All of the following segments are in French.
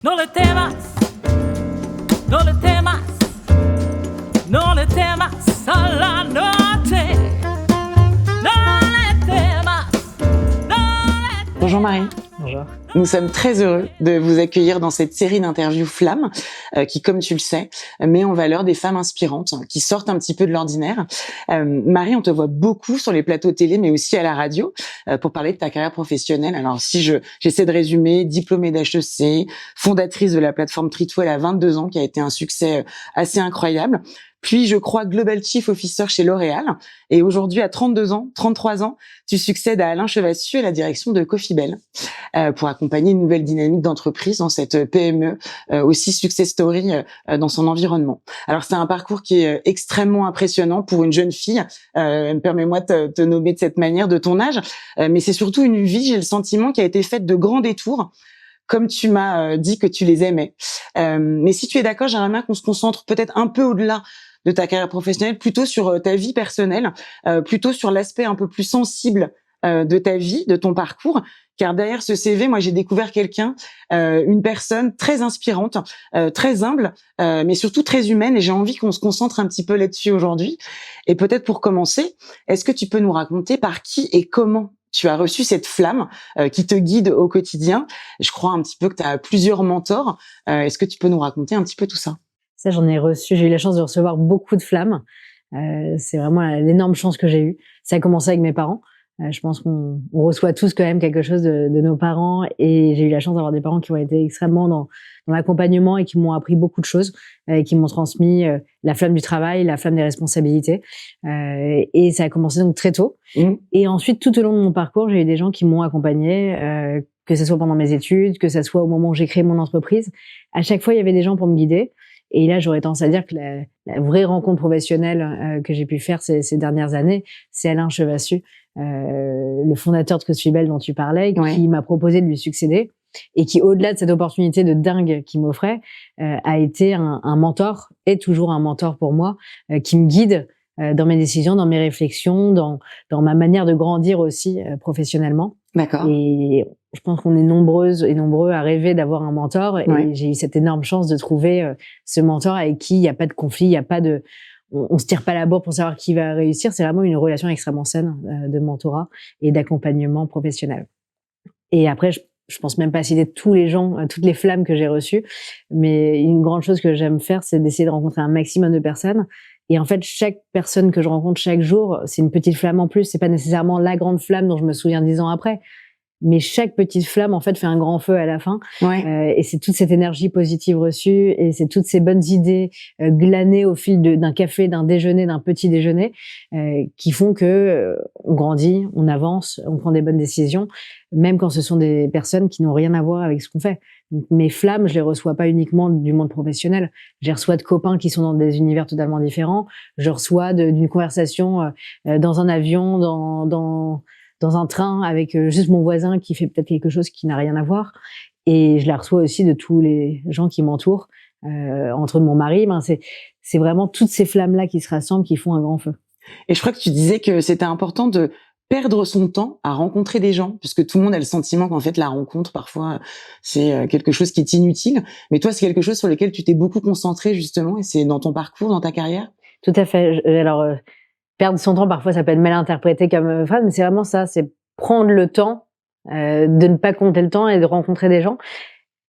No le temas, no le temas, no le temas a la noche. No le temas, no le temas. Bonjour Marie. Bonjour. Nous sommes très heureux de vous accueillir dans cette série d'interviews Flammes qui, comme tu le sais, met en valeur des femmes inspirantes qui sortent un petit peu de l'ordinaire. Marie, on te voit beaucoup sur les plateaux télé, mais aussi à la radio pour parler de ta carrière professionnelle. Alors, si j'essaie de résumer, diplômée d'HEC, fondatrice de la plateforme Treatwell à 22 ans, qui a été un succès assez incroyable. Puis, je crois, Global Chief Officer chez L'Oréal. Et aujourd'hui, à 33 ans, tu succèdes à Alain Chevassus à la direction de Coffee-Bell pour accompagner une nouvelle dynamique d'entreprise dans cette PME, aussi success story dans son environnement. Alors, c'est un parcours qui est extrêmement impressionnant pour une jeune fille. Permets-moi de te nommer de cette manière, de ton âge. Mais c'est surtout une vie, j'ai le sentiment, qui a été faite de grands détours, comme tu m'as dit que tu les aimais. Mais si tu es d'accord, j'aimerais bien qu'on se concentre peut-être un peu au-delà de ta carrière professionnelle, plutôt sur ta vie personnelle, plutôt sur l'aspect un peu plus sensible de ta vie, de ton parcours, car derrière ce CV, moi j'ai découvert quelqu'un, une personne très inspirante, très humble, mais surtout très humaine, et j'ai envie qu'on se concentre un petit peu là-dessus aujourd'hui. Et peut-être pour commencer, est-ce que tu peux nous raconter par qui et comment tu as reçu cette flamme qui te guide au quotidien? Je crois un petit peu que tu as plusieurs mentors. Est-ce que tu peux nous raconter un petit peu tout ça? Ça, j'en ai reçu. J'ai eu la chance de recevoir beaucoup de flammes. C'est vraiment l'énorme chance que j'ai eue. Ça a commencé avec mes parents. Je pense qu'on reçoit tous quand même quelque chose de nos parents. Et j'ai eu la chance d'avoir des parents qui ont été extrêmement dans l'accompagnement et qui m'ont appris beaucoup de choses, et qui m'ont transmis la flamme du travail, la flamme des responsabilités. Et ça a commencé donc très tôt. Et ensuite, tout au long de mon parcours, j'ai eu des gens qui m'ont accompagnée, que ce soit pendant mes études, que ce soit au moment où j'ai créé mon entreprise. À chaque fois, il y avait des gens pour me guider. Et là, j'aurais tendance à dire que la vraie rencontre professionnelle que j'ai pu faire ces dernières années, c'est Alain Chevassus, le fondateur de Coffee-Bell dont tu parlais, qui m'a proposé de lui succéder et qui, au-delà de cette opportunité de dingue qu'il m'offrait, a été un mentor, et toujours un mentor pour moi, qui me guide dans mes décisions, dans mes réflexions, dans ma manière de grandir aussi professionnellement. D'accord. Et je pense qu'on est nombreuses et nombreux à rêver d'avoir un mentor. Et j'ai eu cette énorme chance de trouver ce mentor avec qui il n'y a pas de conflit, il n'y a pas de... On se tire pas la bourre pour savoir qui va réussir. C'est vraiment une relation extrêmement saine de mentorat et d'accompagnement professionnel. Et après, je pense même pas citer tous les gens, toutes les flammes que j'ai reçues. Mais une grande chose que j'aime faire, c'est d'essayer de rencontrer un maximum de personnes. Et en fait, chaque personne que je rencontre chaque jour, c'est une petite flamme en plus. C'est pas nécessairement la grande flamme dont je me souviens 10 ans après. Mais chaque petite flamme, en fait, fait un grand feu à la fin. Et c'est toute cette énergie positive reçue, et c'est toutes ces bonnes idées glanées au fil d'un café, d'un déjeuner, d'un petit déjeuner, qui font que on grandit, on avance, on prend des bonnes décisions, même quand ce sont des personnes qui n'ont rien à voir avec ce qu'on fait. Donc, mes flammes, je les reçois pas uniquement du monde professionnel. Je les reçois de copains qui sont dans des univers totalement différents. Je reçois d'une conversation dans un avion, dans un train avec juste mon voisin qui fait peut-être quelque chose qui n'a rien à voir. Et je la reçois aussi de tous les gens qui m'entourent, entre mon mari. C'est vraiment toutes ces flammes-là qui se rassemblent, qui font un grand feu. Et je crois que tu disais que c'était important de perdre son temps à rencontrer des gens, puisque tout le monde a le sentiment qu'en fait la rencontre parfois c'est quelque chose qui est inutile. Mais toi, c'est quelque chose sur lequel tu t'es beaucoup concentré justement, et c'est dans ton parcours, dans ta carrière. Tout à fait. Alors, perdre son temps, parfois, ça peut être mal interprété comme phrase, mais c'est vraiment ça, c'est prendre le temps de ne pas compter le temps et de rencontrer des gens.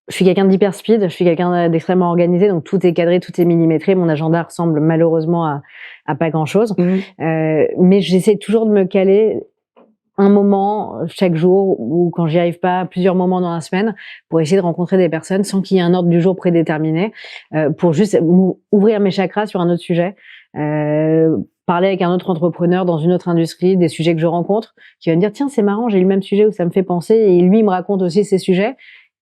Je suis quelqu'un d'hyper speed, je suis quelqu'un d'extrêmement organisé, donc tout est cadré, tout est millimétré. Mon agenda ressemble malheureusement à pas grand-chose. Mais j'essaie toujours de me caler un moment chaque jour, ou quand j'y arrive pas, plusieurs moments dans la semaine, pour essayer de rencontrer des personnes sans qu'il y ait un ordre du jour prédéterminé, pour juste ouvrir mes chakras sur un autre sujet, parler avec un autre entrepreneur dans une autre industrie, des sujets que je rencontre, qui va me dire, tiens, c'est marrant, j'ai eu le même sujet où ça me fait penser, et lui, il me raconte aussi ses sujets.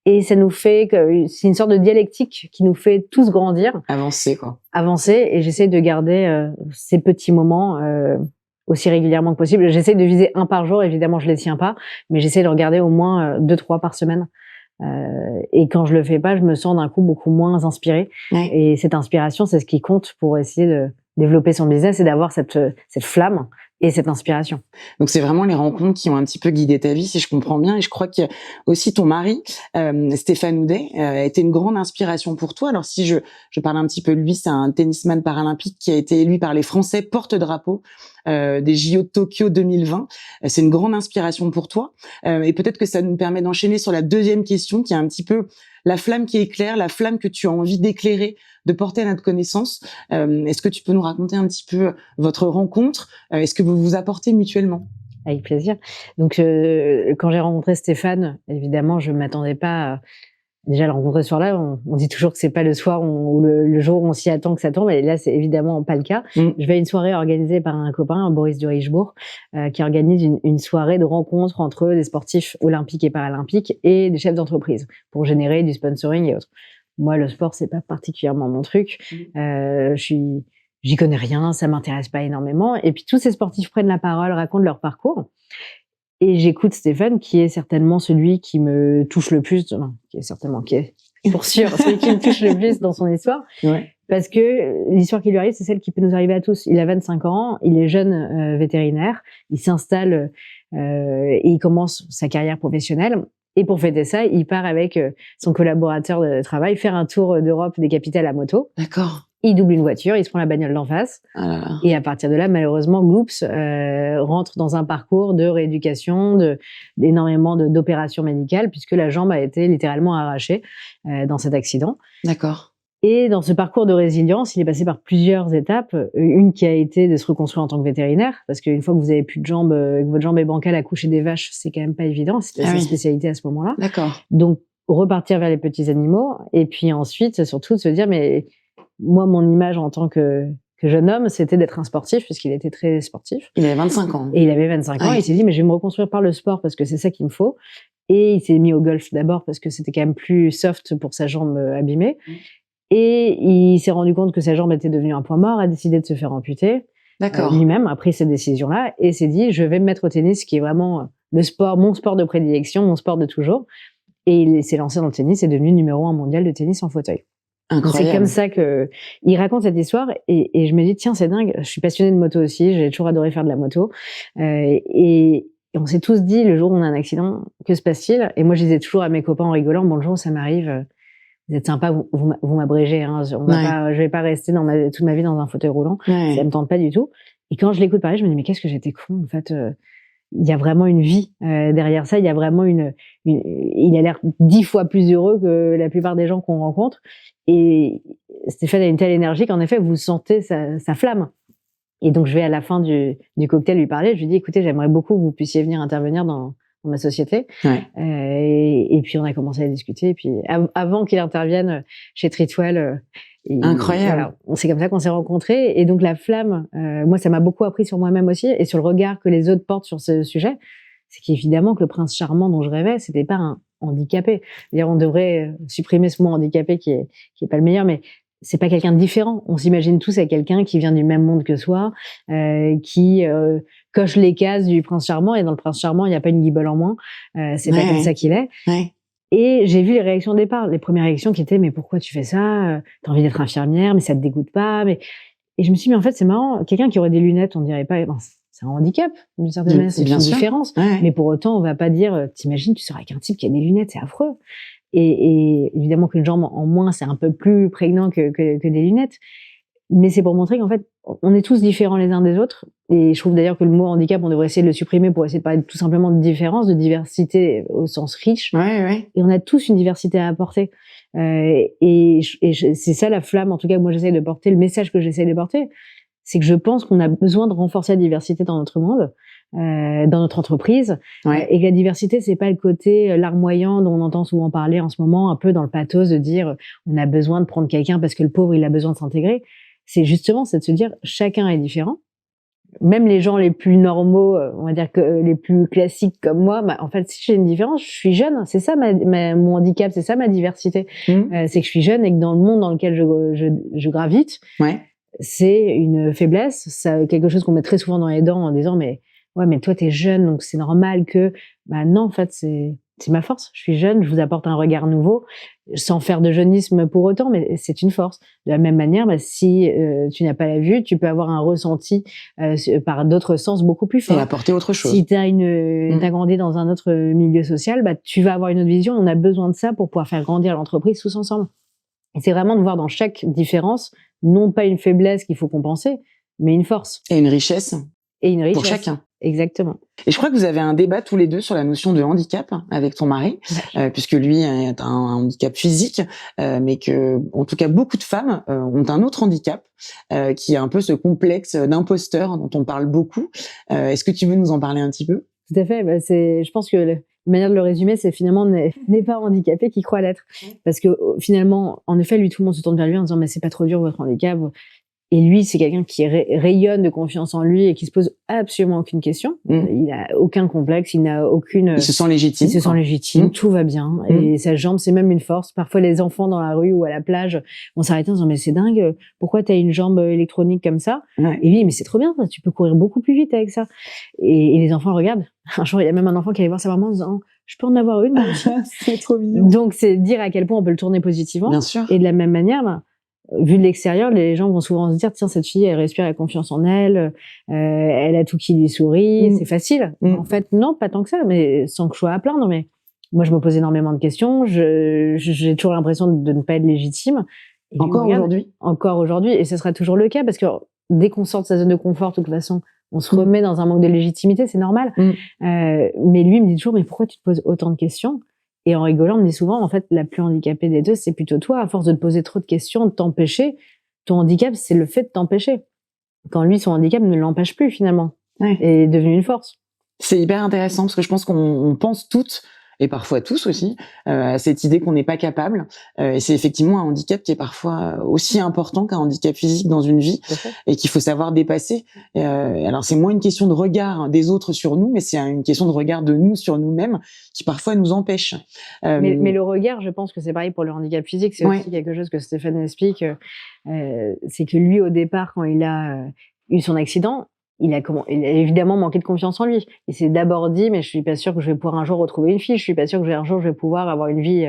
Et ça nous fait c'est une sorte de dialectique qui nous fait tous grandir. Avancer, quoi. Avancer, et j'essaie de garder ces petits moments aussi régulièrement que possible. J'essaie de viser un par jour, évidemment, je les tiens pas, mais j'essaie de regarder au moins 2-3 par semaine. Et quand je le fais pas, je me sens d'un coup beaucoup moins inspirée. Et cette inspiration, c'est ce qui compte pour essayer de développer son business, et d'avoir cette flamme et cette inspiration. Donc c'est vraiment les rencontres qui ont un petit peu guidé ta vie, si je comprends bien. Et je crois que aussi ton mari, Stéphane Houdet, a été une grande inspiration pour toi. Alors si je parle un petit peu de lui, c'est un tennisman paralympique qui a été élu par les Français porte-drapeau des JO de Tokyo 2020. C'est une grande inspiration pour toi. Et peut-être que ça nous permet d'enchaîner sur la deuxième question, qui est un petit peu la flamme qui éclaire, la flamme que tu as envie d'éclairer, de porter à notre connaissance. Est-ce que tu peux nous raconter un petit peu votre rencontre? Est-ce que vous vous apportez mutuellement? Avec plaisir. Donc, quand j'ai rencontré Stéphane, évidemment, je m'attendais pas déjà à le rencontrer ce soir-là. On dit toujours que c'est pas le soir ou le jour où on s'y attend que ça tombe. Et là, c'est évidemment pas le cas. Je vais à une soirée organisée par un copain, Boris de Richebourg, qui organise une soirée de rencontre entre des sportifs olympiques et paralympiques et des chefs d'entreprise pour générer du sponsoring et autres. Moi, le sport, c'est pas particulièrement mon truc. J'y connais rien, ça m'intéresse pas énormément. Et puis, tous ces sportifs prennent la parole, racontent leur parcours. Et j'écoute Stéphane, qui est certainement celui qui me touche le plus, qui est pour sûr celui qui me touche le plus dans son histoire. Ouais. Parce que l'histoire qui lui arrive, c'est celle qui peut nous arriver à tous. Il a 25 ans, il est jeune vétérinaire, il s'installe et il commence sa carrière professionnelle. Et pour fêter ça, il part avec son collaborateur de travail faire un tour d'Europe des capitales à moto. D'accord. Il double une voiture, il se prend la bagnole d'en face. Ah là là. Et à partir de là, malheureusement, Gloops rentre dans un parcours de rééducation, d'énormément d'opérations médicales, puisque la jambe a été littéralement arrachée dans cet accident. D'accord. Et dans ce parcours de résilience, il est passé par plusieurs étapes. Une qui a été de se reconstruire en tant que vétérinaire, parce qu'une fois que vous avez plus de jambes, que votre jambe est bancale, à coucher des vaches, c'est quand même pas évident. C'était sa spécialité à ce moment-là. D'accord. Donc, repartir vers les petits animaux. Et puis ensuite, surtout, de se dire, mais moi, mon image en tant que jeune homme, c'était d'être un sportif, puisqu'il était très sportif. Il avait 25 ans. Et il avait 25 ans. Et il s'est dit, mais je vais me reconstruire par le sport, parce que c'est ça qu'il me faut. Et il s'est mis au golf d'abord, parce que c'était quand même plus soft pour sa jambe abîmée. Et il s'est rendu compte que sa jambe était devenue un point mort, a décidé de se faire amputer. D'accord. Lui-même a pris cette décision-là et s'est dit, je vais me mettre au tennis, qui est vraiment le sport, mon sport de prédilection, mon sport de toujours. Et il s'est lancé dans le tennis et est devenu numéro 1 mondial de tennis en fauteuil. Incroyable. C'est comme ça que il raconte cette histoire et je me dis, tiens, c'est dingue. Je suis passionnée de moto aussi. J'ai toujours adoré faire de la moto. Et on s'est tous dit, le jour où on a un accident, que se passe-t-il? Et moi, je disais toujours à mes copains en rigolant, bon, le jour où ça m'arrive, vous êtes sympa, vous m'abrégez, hein. Je vais pas rester toute ma vie dans un fauteuil roulant. Ouais. Ça me tente pas du tout. Et quand je l'écoute parler, je me dis, mais qu'est-ce que j'étais con, en fait. Il y a vraiment une vie derrière ça. Il y a vraiment il a l'air 10 fois plus heureux que la plupart des gens qu'on rencontre. Et Stéphane a une telle énergie qu'en effet, vous sentez sa flamme. Et donc, je vais à la fin du cocktail lui parler. Je lui dis, écoutez, j'aimerais beaucoup que vous puissiez venir intervenir dans ma société. Ouais. Et puis, on a commencé à discuter. Et puis, avant qu'il intervienne chez Treatwell, incroyable. Voilà, c'est comme ça qu'on s'est rencontrés. Et donc, la flamme, moi, ça m'a beaucoup appris sur moi-même aussi et sur le regard que les autres portent sur ce sujet. C'est qu'évidemment que le prince charmant dont je rêvais, c'était pas un handicapé. C'est-à-dire, on devrait supprimer ce mot handicapé qui est pas le meilleur, mais c'est pas quelqu'un de différent. On s'imagine tous à quelqu'un qui vient du même monde que soi, qui coche les cases du prince charmant. Et dans le prince charmant, il n'y a pas une guibole en moins. C'est pas comme ça qu'il est. Ouais. Et j'ai vu les réactions au départ. Les premières réactions qui étaient, mais pourquoi tu fais ça? T'as envie d'être infirmière, mais ça te dégoûte pas? Et je me suis dit, mais en fait, c'est marrant. Quelqu'un qui aurait des lunettes, on dirait pas, c'est un handicap, d'une certaine manière. C'est une différence. Ouais. Mais pour autant, on va pas dire, t'imagines, tu seras avec un type qui a des lunettes, c'est affreux. Et évidemment qu'une jambe en moins, c'est un peu plus prégnant que des lunettes. Mais c'est pour montrer qu'en fait, on est tous différents les uns des autres. Et je trouve d'ailleurs que le mot handicap, on devrait essayer de le supprimer pour essayer de parler tout simplement de différence, de diversité au sens riche. Ouais, ouais. Et on a tous une diversité à apporter. Et c'est ça la flamme, en tout cas, que moi j'essaie de porter, le message que j'essaie de porter. C'est que je pense qu'on a besoin de renforcer la diversité dans notre monde, dans notre entreprise. Ouais. Et que la diversité, c'est pas le côté larmoyant dont on entend souvent parler en ce moment, un peu dans le pathos de dire on a besoin de prendre quelqu'un parce que le pauvre, il a besoin de s'intégrer. C'est justement, c'est de se dire chacun est différent. Même les gens les plus normaux, on va dire que les plus classiques comme moi, en fait, si j'ai une différence, je suis jeune. C'est ça mon handicap, c'est ça ma diversité. C'est que je suis jeune et que dans le monde dans lequel je gravite, ouais. C'est une faiblesse. C'est quelque chose qu'on met très souvent dans les dents en disant mais toi t'es jeune donc c'est normal que non en fait c'est ma force. Je suis jeune, je vous apporte un regard nouveau sans faire de jeunisme pour autant, mais c'est une force. De la même manière, si tu n'as pas la vue, tu peux avoir un ressenti par d'autres sens beaucoup plus fort. Et apporter autre chose. Si t'as grandi dans un autre milieu social, tu vas avoir une autre vision. On a besoin de ça pour pouvoir faire grandir l'entreprise tous ensemble. Et c'est vraiment de voir dans chaque différence, non pas une faiblesse qu'il faut compenser, mais une force. Et une richesse. Et une richesse. Pour chacun. Exactement. Et je crois que vous avez un débat tous les deux sur la notion de handicap avec ton mari, puisque lui a un handicap physique, mais que, en tout cas, beaucoup de femmes ont un autre handicap, qui est un peu ce complexe d'imposteur dont on parle beaucoup. Est-ce que tu veux nous en parler un petit peu? Tout à fait. Je pense que la manière de le résumer, c'est finalement n'est pas handicapé qui croit l'être. Parce que finalement, en effet, lui, tout le monde se tourne vers lui en disant mais c'est pas trop dur votre handicap. Et lui, c'est quelqu'un qui rayonne de confiance en lui et qui se pose absolument aucune question. Il n'a aucun complexe, il n'a aucune... Il se sent légitime. Il se sent légitime, tout va bien. Et sa jambe, c'est même une force. Parfois, les enfants dans la rue ou à la plage vont s'arrêter en disant, mais c'est dingue, pourquoi t'as une jambe électronique comme ça? Et lui, mais c'est trop bien, tu peux courir beaucoup plus vite avec ça. Et les enfants regardent. Un jour, il y a même un enfant qui allait voir sa maman en disant, je peux en avoir une? C'est trop mignon. Donc, c'est dire à quel point on peut le tourner positivement. Bien sûr. Et de la même manière, vu de l'extérieur, les gens vont souvent se dire tiens, cette fille, elle respire la confiance en elle, elle a tout qui lui sourit, c'est facile. En fait, non, pas tant que ça, mais sans que je sois à plaindre. Mais moi, je me pose énormément de questions. J'ai toujours l'impression de ne pas être légitime. Et Encore aujourd'hui, et ce sera toujours le cas parce que dès qu'on sort de sa zone de confort, de toute façon, on se remet dans un manque de légitimité, c'est normal. Mais lui, il me dit toujours mais pourquoi tu te poses autant de questions? Et en rigolant, on me dit souvent, en fait, la plus handicapée des deux, c'est plutôt toi. À force de te poser trop de questions, de t'empêcher, ton handicap, c'est le fait de t'empêcher. Quand lui, son handicap ne l'empêche plus, finalement. Et est devenu une force. C'est hyper intéressant parce que je pense qu'on pense toutes, et parfois tous aussi, à cette idée qu'on n'est pas capable. Et c'est effectivement un handicap qui est parfois aussi important qu'un handicap physique dans une vie et qu'il faut savoir dépasser. Alors c'est moins une question de regard des autres sur nous, mais c'est une question de regard de nous sur nous-mêmes qui parfois nous empêche. Mais le regard, je pense que c'est pareil pour le handicap physique. C'est aussi quelque chose que Stéphane explique. C'est que lui, au départ, quand il a eu son accident, il a évidemment manqué de confiance en lui. Il s'est d'abord dit, mais je suis pas sûr que je vais pouvoir un jour retrouver une fille. Je suis pas sûr que un jour je vais pouvoir avoir une vie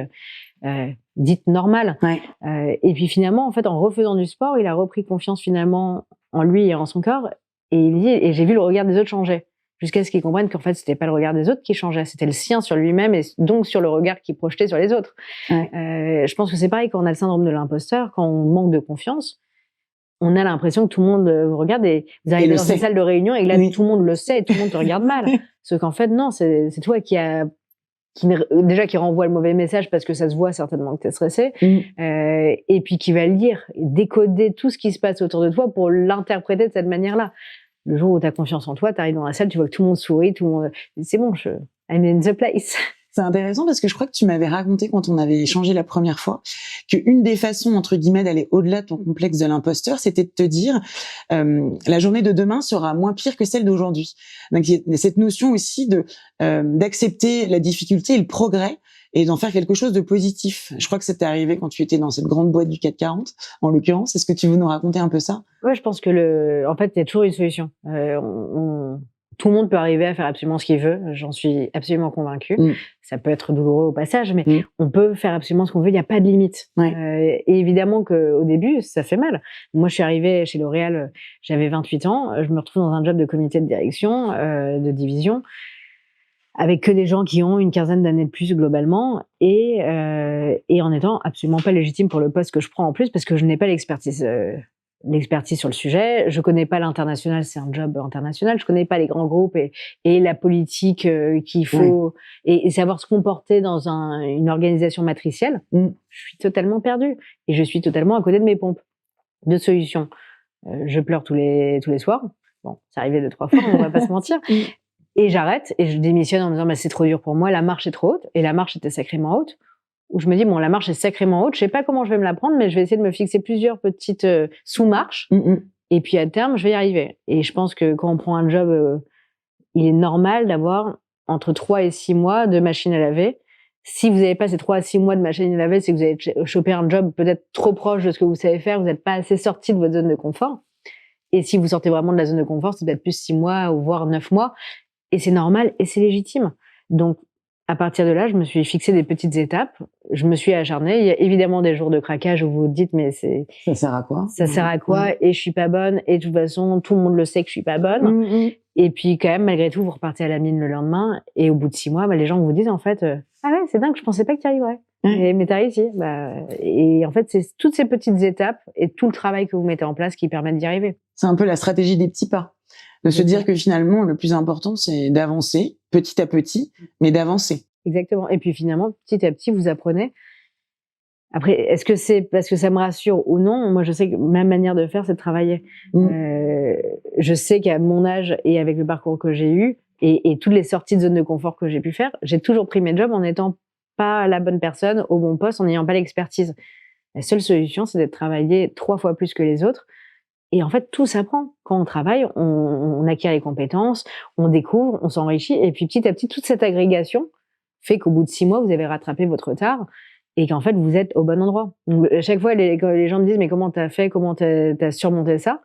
dite normale. Et puis finalement, en fait, en refaisant du sport, il a repris confiance finalement en lui et en son corps. Et il dit, et j'ai vu le regard des autres changer. Jusqu'à ce qu'il comprenne qu'en fait, c'était pas le regard des autres qui changeait, c'était le sien sur lui-même et donc sur le regard qu'il projetait sur les autres. Je pense que c'est pareil quand on a le syndrome de l'imposteur, quand on manque de confiance. On a l'impression que tout le monde vous regarde et vous arrivez dans une salle de réunion et que là, tout le monde le sait et tout le monde te regarde mal. Sauf qu'en fait, non, c'est toi qui renvoie le mauvais message parce que ça se voit certainement que t'es stressé, et puis qui va lire, décoder tout ce qui se passe autour de toi pour l'interpréter de cette manière-là. Le jour où t'as confiance en toi, t'arrives dans la salle, tu vois que tout le monde sourit, tout le monde, c'est bon, I'm in the place. C'est intéressant parce que je crois que tu m'avais raconté quand on avait échangé la première fois qu'une des façons, entre guillemets, d'aller au-delà de ton complexe de l'imposteur, c'était de te dire la journée de demain sera moins pire que celle d'aujourd'hui. Donc il y a cette notion aussi d'accepter la difficulté et le progrès et d'en faire quelque chose de positif. Je crois que c'était arrivé quand tu étais dans cette grande boîte du CAC 40, en l'occurrence. Est-ce que tu veux nous raconter un peu ça? Ouais, je pense que en fait, il y a toujours une solution. Tout le monde peut arriver à faire absolument ce qu'il veut, j'en suis absolument convaincue. Ça peut être douloureux au passage, mais on peut faire absolument ce qu'on veut, il n'y a pas de limite. Et évidemment qu'au début, ça fait mal. Moi, je suis arrivée chez L'Oréal, j'avais 28 ans, je me retrouve dans un job de comité de direction, de division, avec que des gens qui ont une quinzaine d'années de plus globalement, et en étant absolument pas légitime pour le poste que je prends en plus, parce que je n'ai pas l'expertise sur le sujet, je connais pas l'international, c'est un job international, je connais pas les grands groupes et la politique qu'il faut et savoir se comporter dans une organisation matricielle. Je suis totalement perdue et je suis totalement à côté de mes pompes de solutions. Je pleure tous les soirs. Bon, c'est arrivé 2-3 fois, on va pas se mentir. Et j'arrête et je démissionne en me disant bah c'est trop dur pour moi, la marche est trop haute et la marche était sacrément haute. Où je me dis, bon, la marche est sacrément haute, je sais pas comment je vais me la prendre, mais je vais essayer de me fixer plusieurs petites sous-marches, et puis à terme, je vais y arriver. Et je pense que quand on prend un job, il est normal d'avoir entre 3 et 6 mois de machine à laver. Si vous n'avez pas ces 3 à 6 mois de machine à laver, c'est que vous avez chopé un job peut-être trop proche de ce que vous savez faire, vous n'êtes pas assez sorti de votre zone de confort. Et si vous sortez vraiment de la zone de confort, c'est peut-être plus 6 mois ou voire 9 mois. Et c'est normal et c'est légitime. Donc, à partir de là, je me suis fixé des petites étapes. Je me suis acharnée. Il y a évidemment des jours de craquage où vous vous dites, mais ça sert à quoi? Ça sert à quoi? Et je suis pas bonne. Et de toute façon, tout le monde le sait que je suis pas bonne. Et puis, quand même, malgré tout, vous repartez à la mine le lendemain. Et au bout de 6 mois, les gens vous disent, en fait, ah ouais, c'est dingue, je pensais pas que tu y arriverais. Mais t'as réussi. Et en fait, c'est toutes ces petites étapes et tout le travail que vous mettez en place qui permettent d'y arriver. C'est un peu la stratégie des petits pas. De se dire que finalement, le plus important, c'est d'avancer petit à petit, mais d'avancer. Exactement. Et puis finalement, petit à petit, vous apprenez. Après, est-ce que c'est parce que ça me rassure ou non? Moi, je sais que ma manière de faire, c'est de travailler. Je sais qu'à mon âge et avec le parcours que j'ai eu et toutes les sorties de zone de confort que j'ai pu faire, j'ai toujours pris mes jobs en n'étant pas la bonne personne au bon poste, en n'ayant pas l'expertise. La seule solution, c'est d'être travaillé 3 fois plus que les autres. Et en fait, tout s'apprend. Quand on travaille, on acquiert les compétences, on découvre, on s'enrichit. Et puis, petit à petit, toute cette agrégation fait qu'au bout de 6 mois, vous avez rattrapé votre retard et qu'en fait, vous êtes au bon endroit. Donc, à chaque fois, quand les gens me disent, mais comment t'as fait? Comment t'as surmonté ça?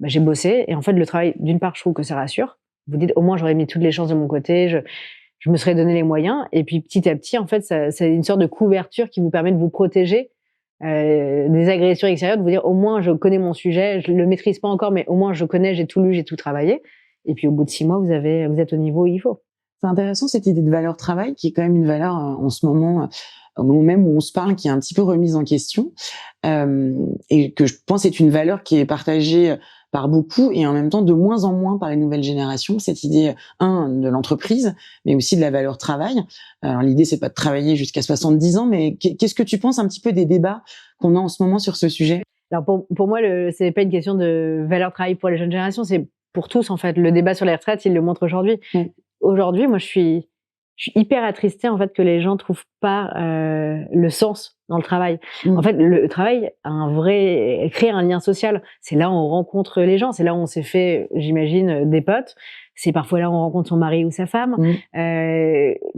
J'ai bossé. Et en fait, le travail, d'une part, je trouve que ça rassure. Vous dites, au moins, j'aurais mis toutes les chances de mon côté. Je me serais donné les moyens. Et puis, petit à petit, en fait, c'est une sorte de couverture qui vous permet de vous protéger des agressions extérieures, de vous dire au moins je connais mon sujet, je le maîtrise pas encore, mais au moins je connais, j'ai tout lu, j'ai tout travaillé. Et puis au bout de 6 mois, vous êtes au niveau où il faut. C'est intéressant cette idée de valeur travail, qui est quand même une valeur en ce moment, au moment même où on se parle, qui est un petit peu remise en question, et que je pense est une valeur qui est partagée par beaucoup et en même temps de moins en moins par les nouvelles générations, cette idée, de l'entreprise, mais aussi de la valeur travail. Alors l'idée, c'est pas de travailler jusqu'à 70 ans, mais qu'est-ce que tu penses un petit peu des débats qu'on a en ce moment sur ce sujet? Alors pour moi, c'est pas une question de valeur travail pour les jeunes générations, c'est pour tous en fait. Le débat sur les retraites, il le montre aujourd'hui. Aujourd'hui, moi, je suis hyper attristée en fait que les gens trouvent pas le sens dans le travail. En fait, le travail crée un lien social. C'est là où on rencontre les gens. C'est là où on s'est fait, j'imagine, des potes. C'est parfois là où on rencontre son mari ou sa femme.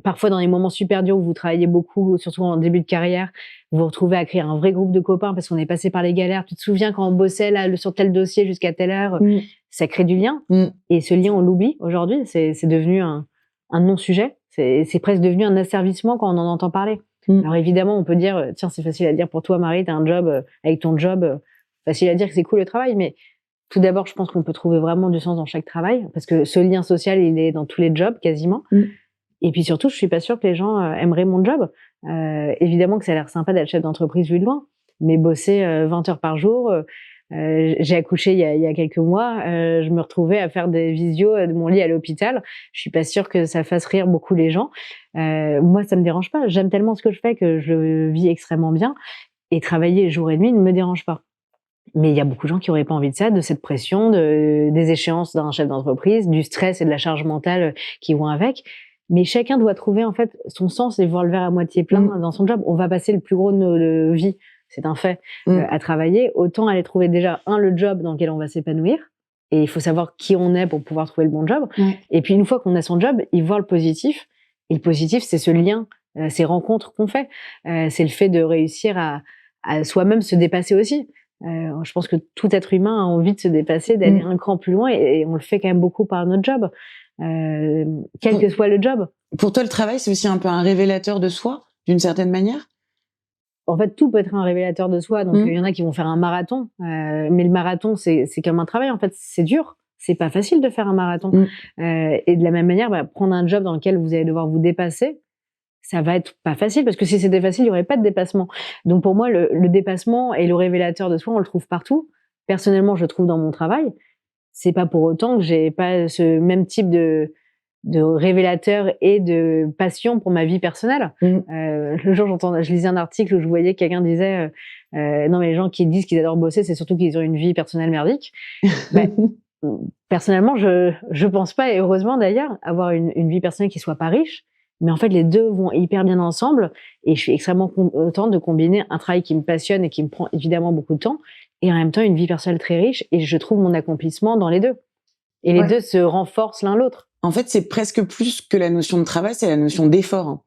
Parfois dans des moments super durs où vous travaillez beaucoup, surtout en début de carrière, vous vous retrouvez à créer un vrai groupe de copains parce qu'on est passé par les galères. Tu te souviens quand on bossait là sur tel dossier jusqu'à telle heure, ça crée du lien. Et ce lien, on l'oublie aujourd'hui. C'est devenu un non-sujet. C'est presque devenu un asservissement quand on en entend parler. Alors évidemment, on peut dire, tiens, c'est facile à dire pour toi, Marie, t'as un job, avec ton job, facile à dire que c'est cool le travail, mais tout d'abord, je pense qu'on peut trouver vraiment du sens dans chaque travail, parce que ce lien social, il est dans tous les jobs, quasiment. Et puis surtout, je suis pas sûre que les gens aimeraient mon job. Évidemment que ça a l'air sympa d'être chef d'entreprise vu de loin, mais bosser 20 heures par jour... j'ai accouché il y a quelques mois, je me retrouvais à faire des visios de mon lit à l'hôpital. Je suis pas sûre que ça fasse rire beaucoup les gens. Moi, ça me dérange pas. J'aime tellement ce que je fais que je le vis extrêmement bien. Et travailler jour et nuit ne me dérange pas. Mais il y a beaucoup de gens qui auraient pas envie de ça, de cette pression, des échéances d'un chef d'entreprise, du stress et de la charge mentale qui vont avec. Mais chacun doit trouver en fait son sens et voir le verre à moitié plein dans son job. On va passer le plus gros de nos vies, c'est un fait, à travailler. Autant aller trouver déjà le job dans lequel on va s'épanouir. Et il faut savoir qui on est pour pouvoir trouver le bon job. Et puis une fois qu'on a son job, il voit le positif. Et le positif, c'est ce lien, ces rencontres qu'on fait. C'est le fait de réussir à soi-même se dépasser aussi. Je pense que tout être humain a envie de se dépasser, d'aller un cran plus loin, et on le fait quand même beaucoup par notre job, quel que soit le job. Pour toi, le travail, c'est aussi un peu un révélateur de soi, d'une certaine manière? En fait, tout peut être un révélateur de soi. Donc, il y en a qui vont faire un marathon, mais le marathon, c'est comme un travail. En fait, c'est dur. C'est pas facile de faire un marathon. Et de la même manière, prendre un job dans lequel vous allez devoir vous dépasser, ça va être pas facile, parce que si c'était facile, il y aurait pas de dépassement. Donc pour moi, le dépassement et le révélateur de soi, on le trouve partout. Personnellement, je le trouve dans mon travail. C'est pas pour autant que j'ai pas ce même type de révélateur et de passion pour ma vie personnelle. Le jour, je lisais un article où je voyais que quelqu'un disait non, mais les gens qui disent qu'ils adorent bosser, c'est surtout qu'ils ont une vie personnelle merdique. Personnellement, je pense pas, et heureusement d'ailleurs, avoir une vie personnelle qui soit pas riche. Mais en fait, les deux vont hyper bien ensemble, et je suis extrêmement contente de combiner un travail qui me passionne et qui me prend évidemment beaucoup de temps, et en même temps une vie personnelle très riche, et je trouve mon accomplissement dans les deux. Et les deux se renforcent l'un l'autre. En fait, c'est presque plus que la notion de travail, c'est la notion d'effort.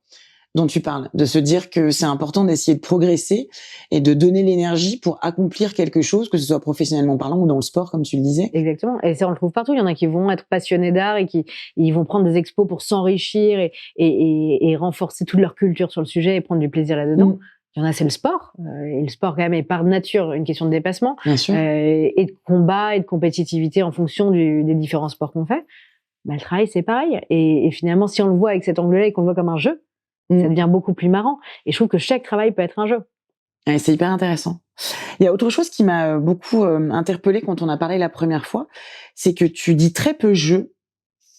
dont tu parles, de se dire que c'est important d'essayer de progresser et de donner l'énergie pour accomplir quelque chose, que ce soit professionnellement parlant ou dans le sport, comme tu le disais. Exactement. Et ça, on le trouve partout. Il y en a qui vont être passionnés d'art et ils vont prendre des expos pour s'enrichir et renforcer toute leur culture sur le sujet et prendre du plaisir là-dedans. Il y en a, c'est le sport. Et le sport, quand même, est par nature une question de dépassement. Bien sûr. Et de combat et de compétitivité en fonction des différents sports qu'on fait. Bah, le travail, c'est pareil. Et finalement, si on le voit avec cet angle-là et qu'on le voit comme un jeu, ça devient beaucoup plus marrant. Et je trouve que chaque travail peut être un jeu. Ouais, c'est hyper intéressant. Il y a autre chose qui m'a beaucoup interpellée quand on a parlé la première fois, c'est que tu dis très peu je.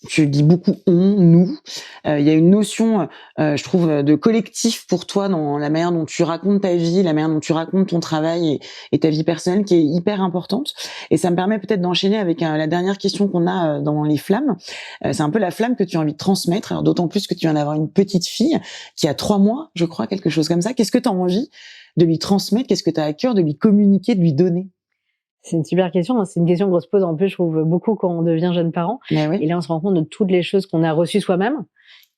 Tu dis beaucoup on, nous. Il y a une notion, je trouve, de collectif pour toi dans la manière dont tu racontes ta vie, la manière dont tu racontes ton travail et ta vie personnelle qui est hyper importante. Et ça me permet peut-être d'enchaîner avec la dernière question qu'on a dans les flammes. C'est un peu la flamme que tu as envie de transmettre, alors d'autant plus que tu viens d'avoir une petite fille qui a 3 mois, je crois, quelque chose comme ça. Qu'est-ce que tu as envie de lui transmettre? Qu'est-ce que tu as à cœur de lui communiquer, de lui donner? C'est une super question. C'est une question qu'on se pose en plus, je trouve, beaucoup quand on devient jeune parent. Oui. Et là, on se rend compte de toutes les choses qu'on a reçues soi-même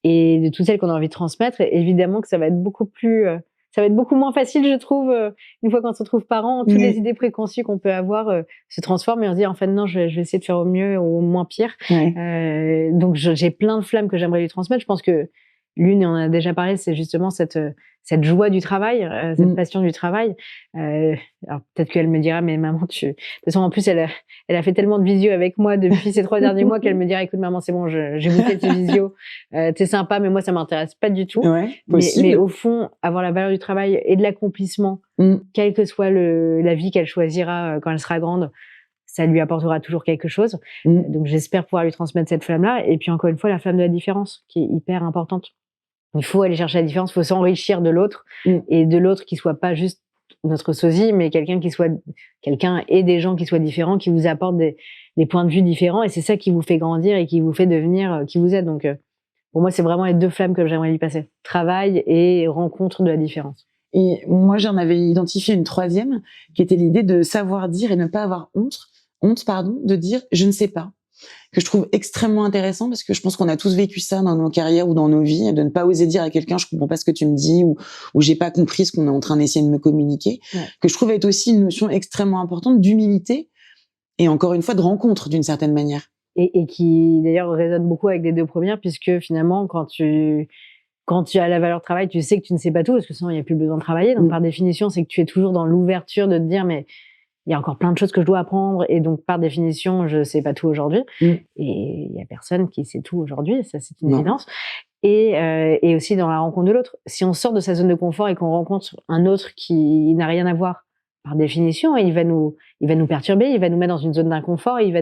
et de toutes celles qu'on a envie de transmettre. Et évidemment que ça va être beaucoup moins facile, je trouve, une fois qu'on se retrouve parent. Toutes les idées préconçues qu'on peut avoir se transforment et on se dit, en fait, non, je vais essayer de faire au mieux ou au moins pire. Donc, j'ai plein de flammes que j'aimerais lui transmettre. Je pense que l'une, et on en a déjà parlé, c'est justement cette joie du travail, cette passion du travail. Alors peut-être qu'elle me dira, mais maman, de toute façon, en plus, elle a fait tellement de visio avec moi depuis ces 3 derniers mois qu'elle me dira, écoute, maman, c'est bon, j'ai goûté tes visios, t'es sympa, mais moi, ça m'intéresse pas du tout. Mais au fond, avoir la valeur du travail et de l'accomplissement, quelle que soit la vie qu'elle choisira quand elle sera grande, ça lui apportera toujours quelque chose. Donc, j'espère pouvoir lui transmettre cette flamme-là. Et puis, encore une fois, la flamme de la différence, qui est hyper importante. Il faut aller chercher la différence, il faut s'enrichir de l'autre, et de l'autre qui soit pas juste notre sosie, mais quelqu'un et des gens qui soient différents, qui vous apportent des points de vue différents, et c'est ça qui vous fait grandir et qui vous fait devenir qui vous êtes. Donc, pour moi, c'est vraiment les 2 flammes que j'aimerais lui passer. Travail et rencontre de la différence. Et moi, j'en avais identifié une 3e, qui était l'idée de savoir dire et ne pas avoir honte, de dire je ne sais pas, que je trouve extrêmement intéressant parce que je pense qu'on a tous vécu ça dans nos carrières ou dans nos vies, de ne pas oser dire à quelqu'un je comprends pas ce que tu me dis ou j'ai pas compris ce qu'on est en train d'essayer de me communiquer, que je trouve être aussi une notion extrêmement importante d'humilité et encore une fois de rencontre d'une certaine manière. Et qui d'ailleurs résonne beaucoup avec les 2 premières, puisque finalement quand tu as la valeur travail, tu sais que tu ne sais pas tout parce que sinon il n'y a plus besoin de travailler. Donc par définition, c'est que tu es toujours dans l'ouverture de te dire mais il y a encore plein de choses que je dois apprendre et donc par définition je sais pas tout aujourd'hui et il y a personne qui sait tout aujourd'hui, ça c'est une évidence. Et aussi dans la rencontre de l'autre, si on sort de sa zone de confort et qu'on rencontre un autre qui n'a rien à voir, par définition il va nous perturber, il va nous mettre dans une zone d'inconfort et il va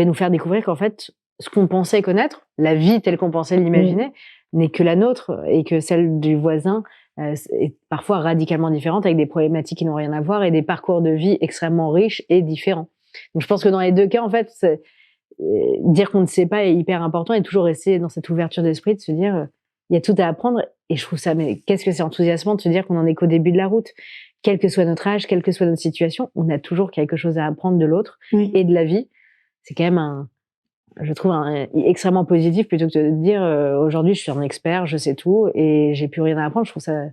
nous faire découvrir qu'en fait ce qu'on pensait connaître, la vie telle qu'on pensait l'imaginer, n'est que la nôtre et que celle du voisin est parfois radicalement différente avec des problématiques qui n'ont rien à voir et des parcours de vie extrêmement riches et différents. Donc je pense que dans les 2 cas, en fait, dire qu'on ne sait pas est hyper important et toujours rester dans cette ouverture d'esprit de se dire il y a tout à apprendre. Et je trouve ça, mais qu'est-ce que c'est enthousiasmant de se dire qu'on en est qu'au début de la route. Quel que soit notre âge, quelle que soit notre situation, on a toujours quelque chose à apprendre de l'autre et de la vie. C'est quand même je trouve extrêmement positif plutôt que de dire aujourd'hui je suis un expert, je sais tout et j'ai plus rien à apprendre. Je trouve ça,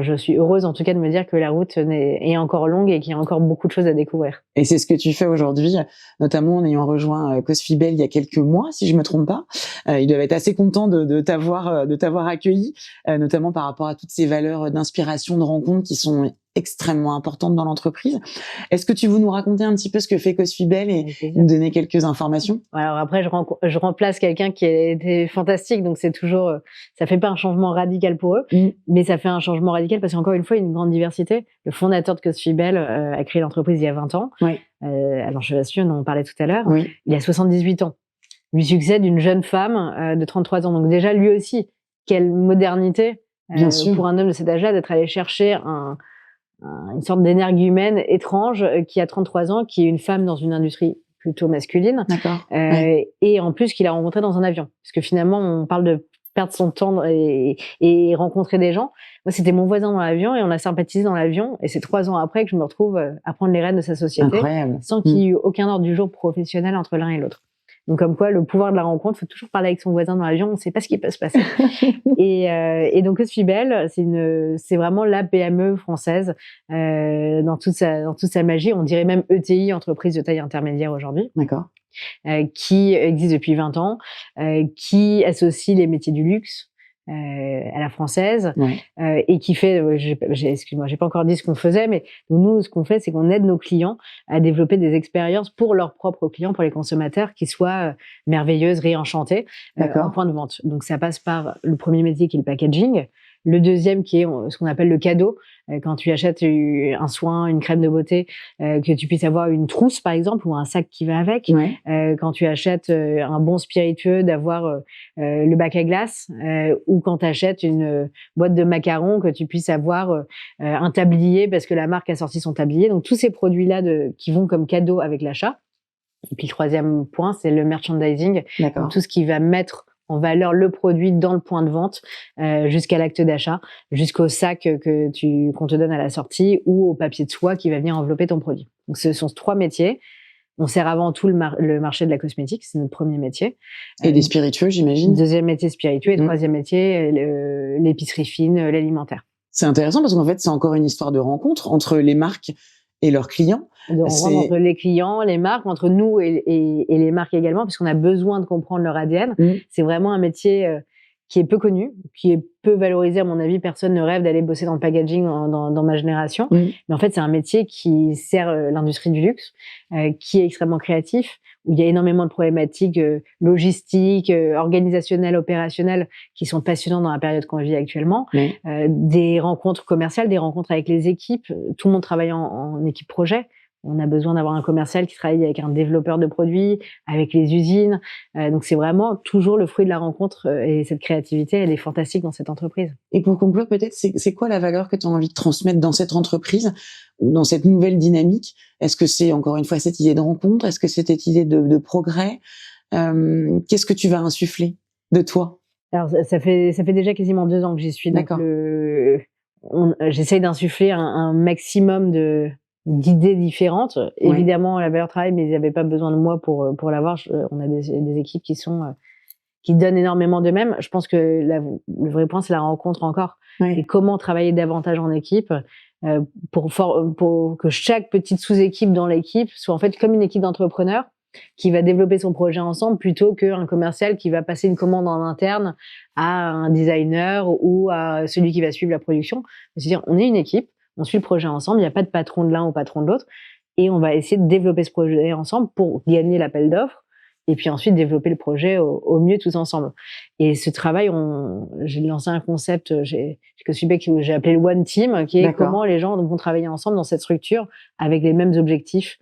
je suis heureuse en tout cas de me dire que la route est encore longue et qu'il y a encore beaucoup de choses à découvrir. Et c'est ce que tu fais aujourd'hui, notamment en ayant rejoint Cosfibel il y a quelques mois, si je me trompe pas. Ils doivent être assez contents de t'avoir accueilli, notamment par rapport à toutes ces valeurs d'inspiration, de rencontre qui sont extrêmement importante dans l'entreprise. Est-ce que tu veux nous raconter un petit peu ce que fait Cosfibel et nous donner quelques informations? Alors après, je remplace quelqu'un qui a été fantastique, donc c'est toujours, ça fait pas un changement radical pour eux, mais ça fait un changement radical parce qu'encore une fois, il y a une grande diversité. Le fondateur de Cosfibel a créé l'entreprise il y a 20 ans. Alors je l'assure, on en parlait tout à l'heure. Il a 78 ans. Lui succède une jeune femme de 33 ans. Donc déjà, lui aussi, quelle modernité pour un homme de cet âge-là d'être allé chercher une sorte d'énergumène étrange qui a 33 ans, qui est une femme dans une industrie plutôt masculine. Et en plus qu'il a rencontré dans un avion. Parce que finalement, on parle de perdre son temps et rencontrer des gens. Moi, c'était mon voisin dans l'avion et on a sympathisé dans l'avion. Et c'est 3 ans après que je me retrouve à prendre les rênes de sa société. Sans qu'il y ait eu aucun ordre du jour professionnel entre l'un et l'autre. Donc comme quoi, le pouvoir de la rencontre, faut toujours parler avec son voisin dans l'avion, on ne sait pas ce qui peut se passer. et donc Cosfibel, c'est vraiment la PME française dans toute sa magie. On dirait même ETI, entreprise de taille intermédiaire aujourd'hui. D'accord. Qui existe depuis 20 ans, qui associe les métiers du luxe à la française, et qui fait, excuse-moi, j'ai pas encore dit ce qu'on faisait, mais nous, ce qu'on fait, c'est qu'on aide nos clients à développer des expériences pour leurs propres clients, pour les consommateurs, qui soient merveilleuses, réenchantées, en point de vente. Donc, ça passe par le premier métier qui est le packaging, le deuxième qui est ce qu'on appelle le cadeau, quand tu achètes un soin, une crème de beauté, que tu puisses avoir une trousse par exemple ou un sac qui va avec. Quand tu achètes un bon spiritueux, d'avoir le bac à glace, ou quand tu achètes une boîte de macarons, que tu puisses avoir un tablier parce que la marque a sorti son tablier. Donc tous ces produits-là qui vont comme cadeau avec l'achat. Et puis le troisième point, c'est le merchandising, donc tout ce qui va mettre en valeur le produit dans le point de vente, jusqu'à l'acte d'achat, jusqu'au sac qu'on te donne à la sortie ou au papier de soie qui va venir envelopper ton produit. Donc ce sont 3 métiers. On sert avant tout le marché de la cosmétique, c'est notre premier métier. Et des spiritueux, j'imagine. Deuxième métier spiritueux et troisième métier l'épicerie fine, l'alimentaire. C'est intéressant parce qu'en fait, c'est encore une histoire de rencontre entre les marques et leurs clients. De rencontre entre les clients, les marques, entre nous et les marques également, parce qu'on a besoin de comprendre leur ADN. C'est vraiment un métier qui est peu connu, qui est peu valorisé à mon avis. Personne ne rêve d'aller bosser dans le packaging dans ma génération. Mais en fait, c'est un métier qui sert l'industrie du luxe, qui est extrêmement créatif, où il y a énormément de problématiques logistiques, organisationnelles, opérationnelles, qui sont passionnantes dans la période qu'on vit actuellement. Des rencontres commerciales, des rencontres avec les équipes. Tout le monde travaille en équipe projet. On a besoin d'avoir un commercial qui travaille avec un développeur de produits, avec les usines. Donc, c'est vraiment toujours le fruit de la rencontre, et cette créativité, elle est fantastique dans cette entreprise. Et pour conclure, peut-être, c'est quoi la valeur que tu as envie de transmettre dans cette entreprise ou dans cette nouvelle dynamique? Est-ce que c'est, encore une fois, cette idée de rencontre? Est-ce que c'est cette idée de progrès? Qu'est-ce que tu vas insuffler de toi? Alors, ça fait déjà quasiment 2 ans que j'y suis. D'accord. J'essaye d'insuffler un maximum d'idées différentes. Évidemment, la valeur travail, mais ils n'avaient pas besoin de moi pour l'avoir. On a des équipes qui donnent énormément d'eux-mêmes. Je pense que le vrai point, c'est la rencontre encore. Et comment travailler davantage en équipe, pour que chaque petite sous-équipe dans l'équipe soit en fait comme une équipe d'entrepreneurs qui va développer son projet ensemble plutôt qu'un commercial qui va passer une commande en interne à un designer ou à celui qui va suivre la production. C'est-à-dire, on est une équipe, on suit le projet ensemble, il n'y a pas de patron de l'un ou patron de l'autre, et on va essayer de développer ce projet ensemble pour gagner l'appel d'offres, et puis ensuite développer le projet au mieux tous ensemble. Et ce travail, j'ai lancé un concept que j'ai appelé le One Team, qui est comment les gens vont travailler ensemble dans cette structure avec les mêmes objectifs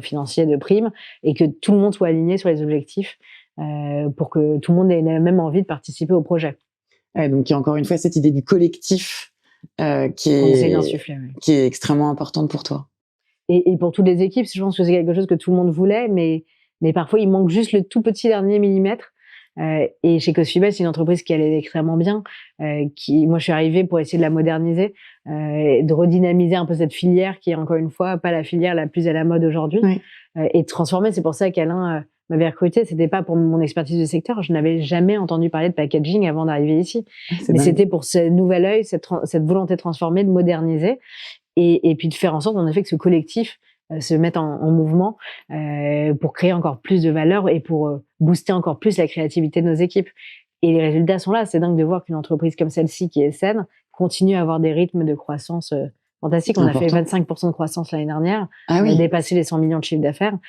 financiers de prime, et que tout le monde soit aligné sur les objectifs pour que tout le monde ait la même envie de participer au projet. Donc, il y a encore une fois cette idée du collectif qui est extrêmement importante pour toi. Et pour toutes les équipes, je pense que c'est quelque chose que tout le monde voulait, mais parfois il manque juste le tout petit dernier millimètre. Et chez Cosfibel, c'est une entreprise qui allait extrêmement bien. Moi, je suis arrivée pour essayer de la moderniser, de redynamiser un peu cette filière qui est encore une fois pas la filière la plus à la mode aujourd'hui, et de transformer. C'est pour ça qu'Alain m'avait recruté. C'était pas pour mon expertise du secteur. Je n'avais jamais entendu parler de packaging avant d'arriver ici. Mais c'était pour ce nouvel œil, cette volonté de transformer, de moderniser, et puis de faire en sorte, en effet, que ce collectif se mette en mouvement pour créer encore plus de valeur et pour booster encore plus la créativité de nos équipes. Et les résultats sont là. C'est dingue de voir qu'une entreprise comme celle-ci, qui est saine, continue à avoir des rythmes de croissance fantastiques. On a fait 25% de croissance l'année dernière. On a dépassé les 100 millions de chiffre d'affaires.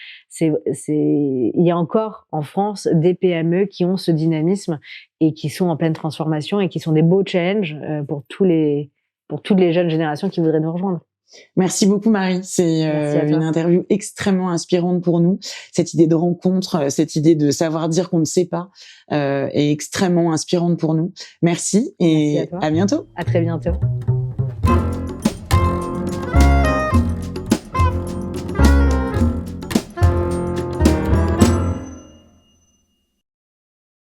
Il y a encore en France des PME qui ont ce dynamisme et qui sont en pleine transformation et qui sont des beaux challenges pour toutes les jeunes générations qui voudraient nous rejoindre. Merci beaucoup, Marie. C'est une interview extrêmement inspirante pour nous. Cette idée de rencontre, cette idée de savoir dire qu'on ne sait pas est extrêmement inspirante pour nous. Merci et à bientôt. À très bientôt.